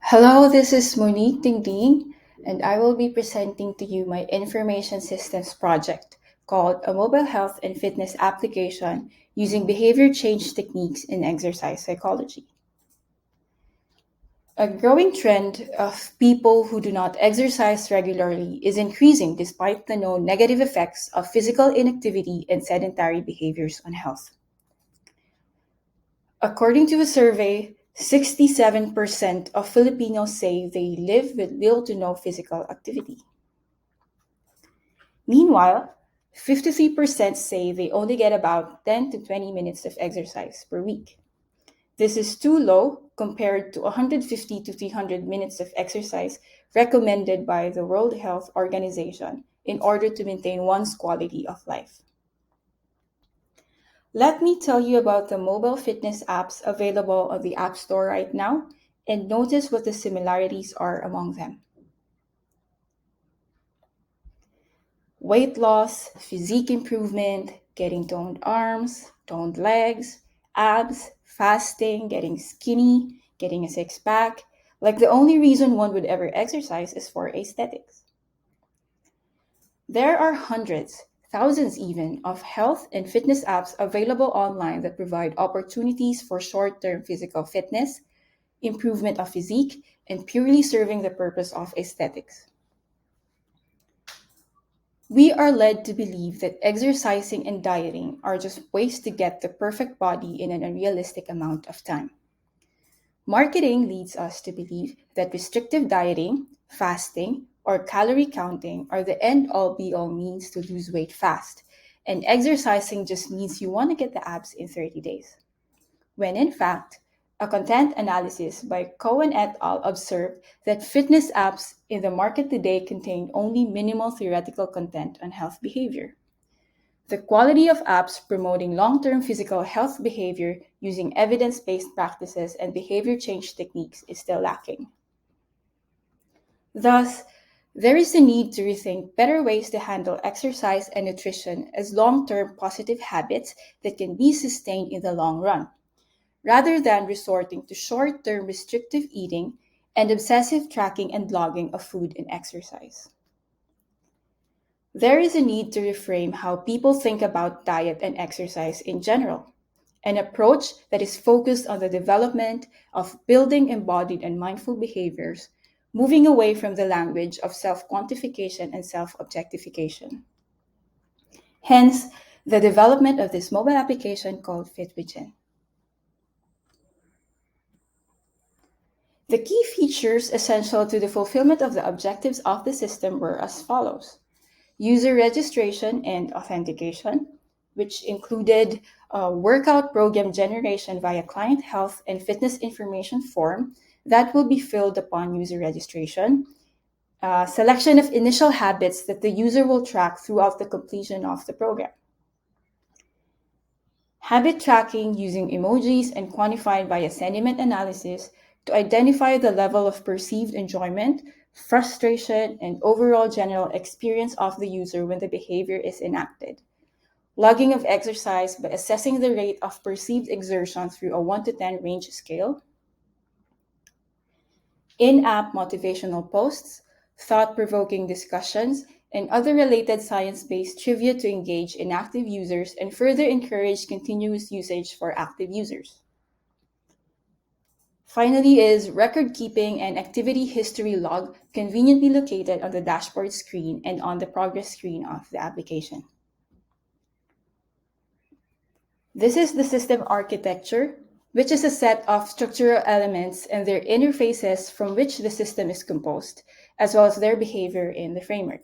Hello, this is Monique Dingding, and I will be presenting to you my information systems project called A Mobile Health and Fitness Application Using Behavior Change Techniques in Exercise Psychology. A growing trend of people who do not exercise regularly is increasing despite the known negative effects of physical inactivity and sedentary behaviors on health. According to a survey, 67% of Filipinos say they live with little to no physical activity. Meanwhile, 53% say they only get about 10 to 20 minutes of exercise per week. This is too low compared to 150 to 300 minutes of exercise recommended by the World Health Organization in order to maintain one's quality of life. Let me tell you about the mobile fitness apps available on the App Store right now and notice what the similarities are among them. Weight loss, physique improvement, getting toned arms, toned legs, abs, fasting, getting skinny, getting a six pack. Like the only reason one would ever exercise is for aesthetics. There are hundreds, thousands even, of health and fitness apps available online that provide opportunities for short term physical fitness, improvement of physique, and purely serving the purpose of aesthetics. We are led to believe that exercising and dieting are just ways to get the perfect body in an unrealistic amount of time. Marketing leads us to believe that restrictive dieting, fasting, or calorie counting are the end all be all means to lose weight fast, and exercising just means you want to get the abs in 30 days. When in fact, a content analysis by Cohen et al. Observed that fitness apps in the market today contain only minimal theoretical content on health behavior. The quality of apps promoting long term physical health behavior using evidence based practices and behavior change techniques is still lacking. Thus, there is a need to rethink better ways to handle exercise and nutrition as long term positive habits that can be sustained in the long run, rather than resorting to short term restrictive eating and obsessive tracking and logging of food and exercise. There is a need to reframe how people think about diet and exercise in general, an approach that is focused on the development of building embodied and mindful behaviors, moving away from the language of self quantification and self objectification. Hence, the development of this mobile application called FitWithin. The key features essential to the fulfillment of the objectives of the system were as follows: user registration and authentication, which included a workout program generation via client health and fitness information form that will be filled upon user registration, selection of initial habits that the user will track throughout the completion of the program. Habit tracking using emojis and quantified via sentiment analysis to identify the level of perceived enjoyment, frustration, and overall general experience of the user when the behavior is enacted. Logging of exercise by assessing the rate of perceived exertion through a 1 to 10 range scale. In-app motivational posts, thought-provoking discussions, and other related science-based trivia to engage inactive users and further encourage continuous usage for active users. Finally is record keeping and activity history log conveniently located on the dashboard screen and on the progress screen of the application. This is the system architecture, which is a set of structural elements and their interfaces from which the system is composed, as well as their behavior in the framework.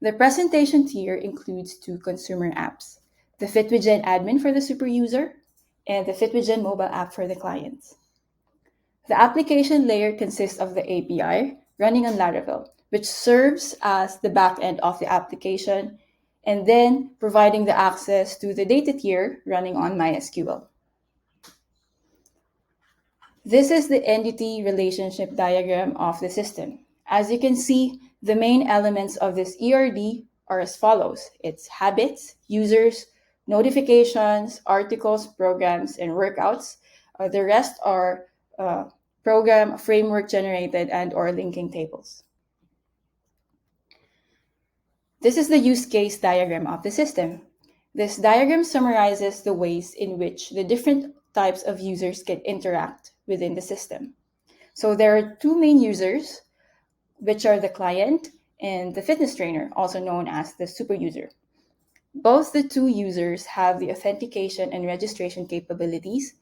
The presentation tier includes two consumer apps, the FitWithin admin for the super user and the FitWithin mobile app for the clients. The application layer consists of the API running on Laravel, which serves as the backend of the application, and then providing the access to the data tier running on MySQL. This is the entity relationship diagram of the system. As you can see, the main elements of this ERD are as follows. It's habits, users, notifications, articles, programs, and workouts. The rest are program, framework generated, and or linking tables. This is the use case diagram of the system. This diagram summarizes the ways in which the different types of users can interact within the system. So there are two main users, which are the client and the fitness trainer, also known as the super user. Both the two users have the authentication and registration capabilities,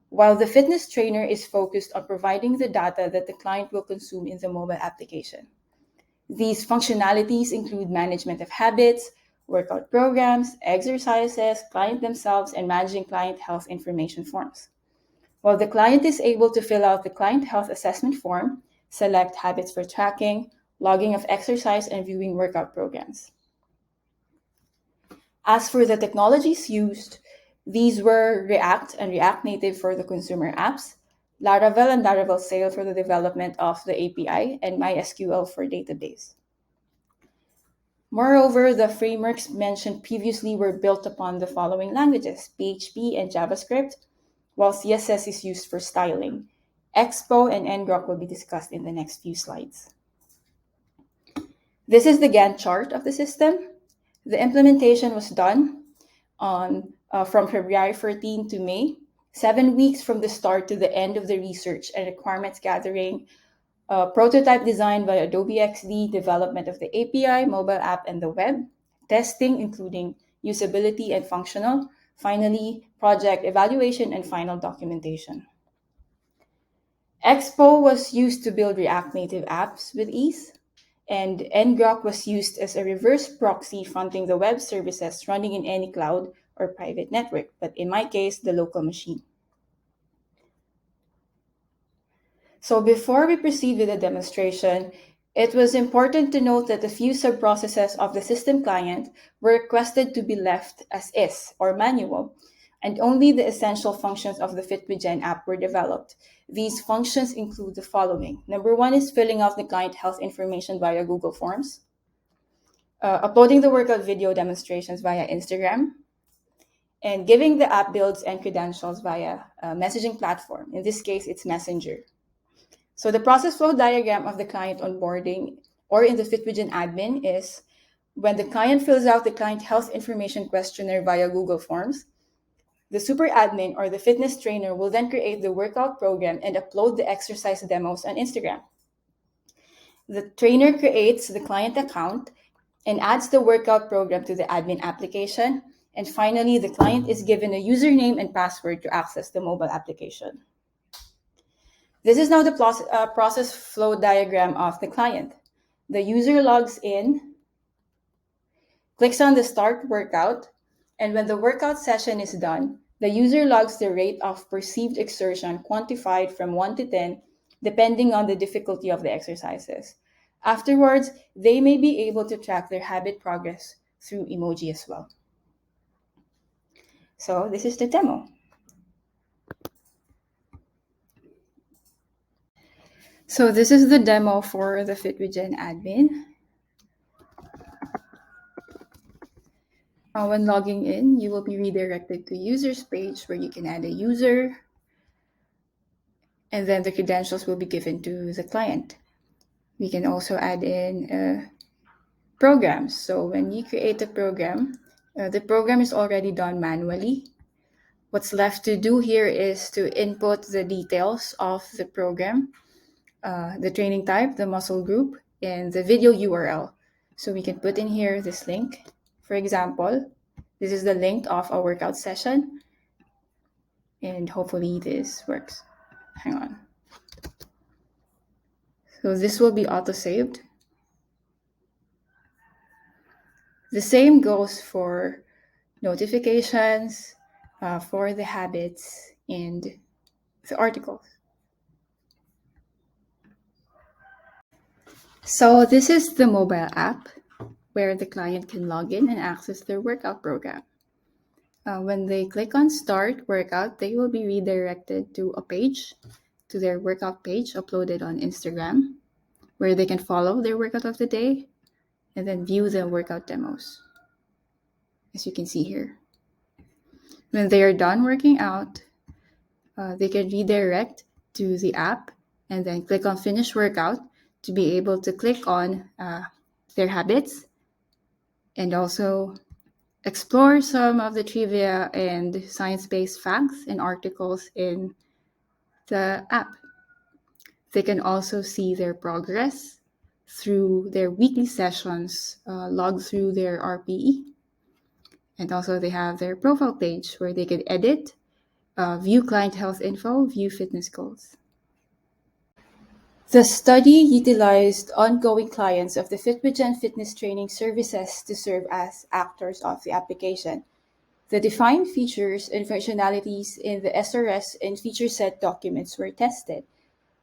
while the fitness trainer is focused on providing the data that the client will consume in the mobile application. These functionalities include management of habits, workout programs, exercises, client themselves, and managing client health information forms. While the client is able to fill out the client health assessment form, select habits for tracking, logging of exercise, and viewing workout programs. As for the technologies used, these were React and React Native for the consumer apps, Laravel and Laravel Sail for the development of the API, and MySQL for database. Moreover, the frameworks mentioned previously were built upon the following languages: PHP and JavaScript, while CSS is used for styling. Expo and ngrok will be discussed in the next few slides. This is the Gantt chart of the system. The implementation was done from February 14 to May, 7 weeks from the start to the end of the research and requirements gathering, prototype design by Adobe XD, development of the API, mobile app, and the web, testing, including usability and functional, finally, project evaluation and final documentation. Expo was used to build React Native apps with ease, and ngrok was used as a reverse proxy fronting the web services running in any cloud or private network, but in my case, the local machine. So before we proceed with the demonstration, it was important to note that a few subprocesses of the system client were requested to be left as is or manual, and only the essential functions of the FitWithGen app were developed. These functions include the following. Number one is filling out the client health information via Google Forms, uploading the workout video demonstrations via Instagram, and giving the app builds and credentials via a messaging platform. In this case, it's Messenger. So the process flow diagram of the client onboarding or in the FitWithGen admin is when the client fills out the client health information questionnaire via Google Forms, the super admin or the fitness trainer will then create the workout program and upload the exercise demos on Instagram. The trainer creates the client account and adds the workout program to the admin application. And finally, the client is given a username and password to access the mobile application. This is now the process flow diagram of the client. The user logs in, clicks on the start workout, and when the workout session is done, the user logs the rate of perceived exertion quantified from 1 to 10, depending on the difficulty of the exercises. Afterwards, they may be able to track their habit progress through emoji as well. So this is the demo. So this is the demo for the FitWithGen admin. When logging in, you will be redirected to users page where you can add a user, and then the credentials will be given to the client. We can also add in programs. So when you create a program, the program is already done manually. What's left to do here is to input the details of the program, the training type, the muscle group, and the video URL. So we can put in here this link. For example, this is the link of a workout session, and hopefully this works. Hang on. So this will be auto-saved. The same goes for notifications, for the habits, and the articles. So this is the mobile app where the client can log in and access their workout program. When they click on Start Workout, they will be redirected to a page, to their workout page uploaded on Instagram, where they can follow their workout of the day and then view the workout demos, as you can see here. When they are done working out, they can redirect to the app and then click on Finish Workout to be able to click on their habits and also explore some of the trivia and science-based facts and articles in the app. They can also see their progress through their weekly sessions, log through their RPE. And also they have their profile page where they can edit, view client health info, view fitness goals. The study utilized ongoing clients of the FitWithGen fitness training services to serve as actors of the application. The defined features and functionalities in the SRS and feature set documents were tested.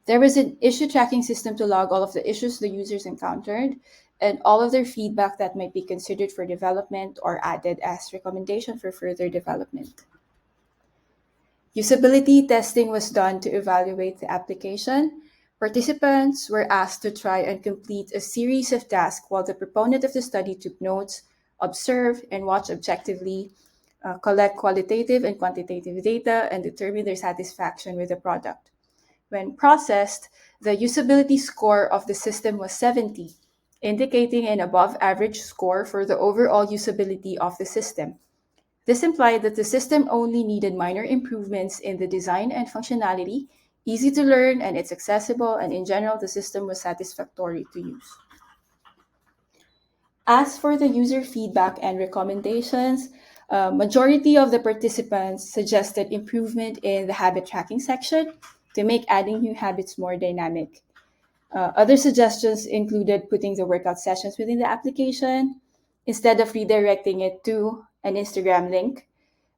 There was an issue tracking system to log all of the issues the users encountered and all of their feedback that might be considered for development or added as recommendation for further development. Usability testing was done to evaluate the application. Participants were asked to try and complete a series of tasks while the proponent of the study took notes, observe, and watch objectively, collect qualitative and quantitative data, and determine their satisfaction with the product. When processed, the usability score of the system was 70, indicating an above average score for the overall usability of the system. This implied that the system only needed minor improvements in the design and functionality, easy to learn, and it's accessible, and in general, the system was satisfactory to use. As for the user feedback and recommendations, majority of the participants suggested improvement in the habit tracking section to make adding new habits more dynamic. Other suggestions included putting the workout sessions within the application instead of redirecting it to an Instagram link.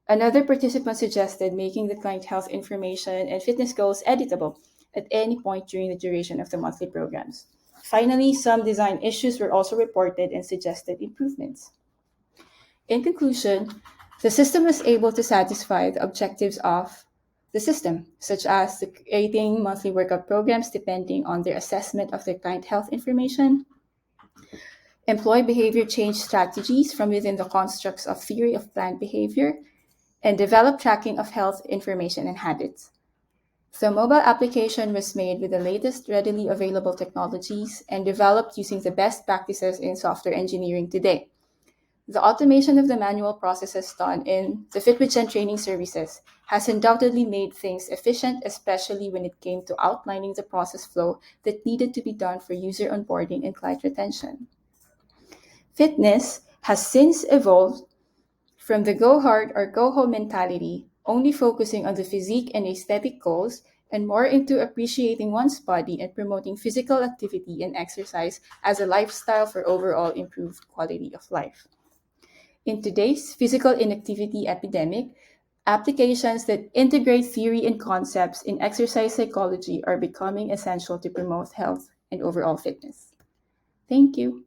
Another participant suggested making the client health information and fitness goals editable at any point during the duration of the monthly programs. Finally, some design issues were also reported and suggested improvements. In conclusion, the system was able to satisfy the objectives of the system, such as creating monthly workout programs depending on their assessment of their client health information, employ behavior change strategies from within the constructs of theory of planned behavior, and develop tracking of health information and habits. The mobile application was made with the latest readily available technologies and developed using the best practices in software engineering today. The automation of the manual processes done in the FitWithGen training services has undoubtedly made things efficient, especially when it came to outlining the process flow that needed to be done for user onboarding and client retention. Fitness has since evolved from the go hard or go home mentality, only focusing on the physique and aesthetic goals, and more into appreciating one's body and promoting physical activity and exercise as a lifestyle for overall improved quality of life. In today's physical inactivity epidemic, applications that integrate theory and concepts in exercise psychology are becoming essential to promote health and overall fitness. Thank you.